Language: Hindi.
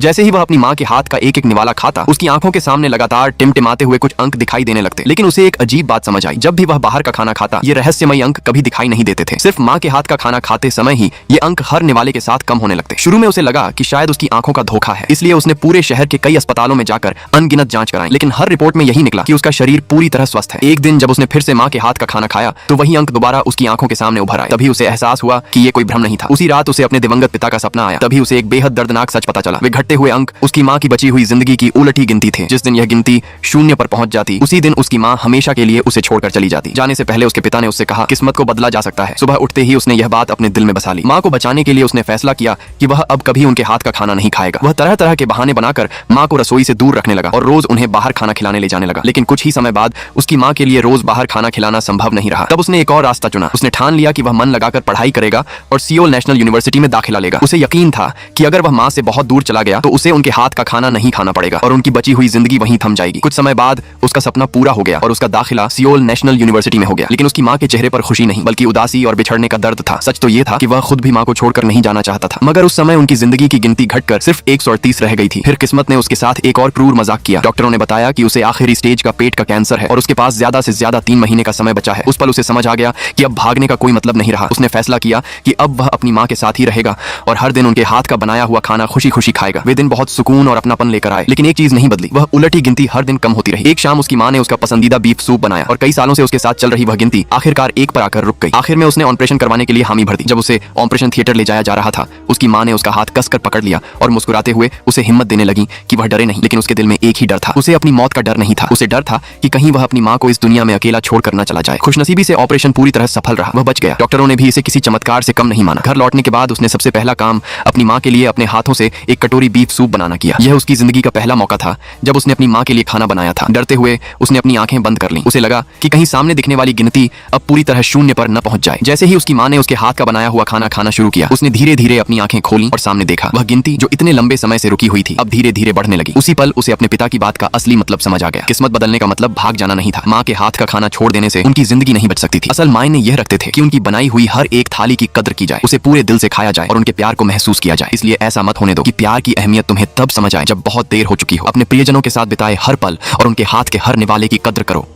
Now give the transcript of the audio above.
जैसे ही वह अपनी माँ के हाथ का एक एक निवाला खाता, उसकी आंखों के सामने लगातार टिमटिमाते हुए कुछ अंक दिखाई देने लगते। लेकिन उसे एक अजीब बात समझ आई, जब भी वह बाहर का खाना खाता, ये रहस्यमयी अंक कभी दिखाई नहीं देते थे। सिर्फ माँ के हाथ का खाना खाते समय ही ये अंक हर निवाले के साथ कम होने लगते। शुरू में उसे लगा कि शायद उसकी आंखों का धोखा है, इसलिए उसने पूरे शहर के कई अस्पतालों में जाकर अनगिनत जांच कराई, लेकिन हर रिपोर्ट में यही निकला कि उसका शरीर पूरी तरह स्वस्थ है। एक दिन जब उसने फिर से माँ के हाथ का खाना खाया तो वही अंक दोबारा उसकी आंखों के सामने उभर आए। तभी उसे एहसास हुआ कि ये कोई भ्रम नहीं था। उसी रात उसे अपने दिवंगत पिता का सपना आया। तभी उसे एक बेहद दर्दनाक सच पता चला। वे घटते हुए अंक उसकी माँ की बची हुई जिंदगी की उलटी गिनती थे। जिस दिन यह गिनती शून्य पर पहुंच जाती, उसी दिन उसकी माँ हमेशा के लिए उसे छोड़कर चली जाती। जाने से पहले उसके पिता ने उससे कहा, किस्मत को बदला जा सकता है। सुबह उठते ही उसने यह बात अपने दिल में बसा ली। माँ को बचाने के लिए उसने फैसला किया कि वह अब कभी उनके हाथ का खाना नहीं खाएगा। वह तरह तरह के बहाने बनाकर माँ को रसोई से दूर रखने लगा और रोज उन्हें बाहर खाना खिलाने ले जाने लगा। लेकिन कुछ ही समय बाद उसकी माँ के लिए रोज बाहर खाना खिलाना संभव नहीं रहा। तब उसने एक और रास्ता चुना। उसने ठान लिया कि वह मन लगाकर पढ़ाई करेगा और सियोल नेशनल यूनिवर्सिटी में दाखिला लेगा। उसे यकीन था कि अगर वह माँ से बहुत दूर चला गया तो उसे उनके हाथ का खाना नहीं खाना पड़ेगा और उनकी बची हुई जिंदगी वहीं थम जाएगी। कुछ समय बाद उसका सपना पूरा हो गया और उसका दाखिला सियोल नेशनल यूनिवर्सिटी में हो गया। लेकिन उसकी माँ के चेहरे पर खुशी नहीं, बल्कि उदासी और बिछड़ने का दर्द था। सच तो यह था कि वह खुद भी माँ को छोड़कर नहीं जाना चाहता था, मगर उस समय उनकी जिंदगी की गिनती घटकर सिर्फ 138 रह गई थी। फिर किस्मत ने उसके साथ एक और क्रूर मजाक किया। डॉक्टरों ने बताया कि उसे आखिरी स्टेज का पेट का कैंसर है और उसके पास ज्यादा से ज्यादा 3 महीने का समय बचा है। उस पल उसे समझ आ गया कि अब भागने का कोई मतलब नहीं रहा। उसने फैसला किया कि अब वह अपनी माँ के साथ ही रहेगा और हर दिन उनके हाथ का बनाया हुआ खाना खुशी खुशी खाएगा। वे दिन बहुत सुकून और अपनापन लेकर आए, लेकिन एक चीज नहीं बदली, वह उलटी गिनती हर दिन कम होती रही। एक शाम उसकी माँ ने उसका पसंदीदा बीफ सूप बनाया और कई सालों से उसके साथ चल रही वह गिनती आखिरकार एक पर आकर रुक गई। आखिर में उसने ऑपरेशन करवाने के लिए हामी भर दी। जब उसे ऑपरेशन थिएटर ले जाया जा रहा था, उसकी माँ ने उसका हाथ कसकर पकड़ लिया और मुस्कुराते हुए उसे हिम्मत देने लगी कि वह डरे नहीं। लेकिन उसके दिल में एक ही डर था, उसे अपनी मौत का डर नहीं था। उसे डर था कि कहीं वह अपनी माँ को इस दुनिया में अकेला छोड़कर न चला जाए। खुशनसीबी से ऑपरेशन पूरी तरह सफल रहा, वह बच गया। डॉक्टरों ने भी इसे किसी चमत्कार से कम नहीं माना। घर लौटने के बाद उसने सबसे पहला काम अपनी माँ के लिए अपने हाथों से एक कटोरी बीफ सूप बनाना किया। यह उसकी जिंदगी का पहला मौका था जब उसने अपनी माँ के लिए खाना बनाया था। डरते हुए उसने अपनी आंखें बंद कर लीं। उसे लगा कि कहीं सामने दिखने वाली गिनती अब पूरी तरह शून्य पर न पहुंच जाए। जैसे ही उसकी माँ ने उसके हाथ का बनाया हुआ खाना खाना शुरू किया, उसने धीरे धीरे अपनी आंखें खोली और सामने देखा। वह गिनती जो इतने लंबे समय से रुकी हुई थी, अब धीरे धीरे बढ़ने लगी। उसी पल उसे अपने पिता की बात का असली मतलब समझ आ गया। किस्मत बदलने का मतलब भाग जाना नहीं था। माँ के हाथ का खाना छोड़ देने से उनकी जिंदगी नहीं बच सकती थी। असल मायने यह रखते थे कि उनकी बनाई हुई हर एक थाली की कद्र की जाए, उसे पूरे दिल से खाया जाए और उनके प्यार को महसूस किया जाए। इसलिए ऐसा मत होने दो कि प्यार की अहमियत तुम्हें तब समझ आए जब बहुत देर हो चुकी हो। अपने प्रियजनों के साथ बिताए हर पल और उनके हाथ के हर निवाले की कद्र करो।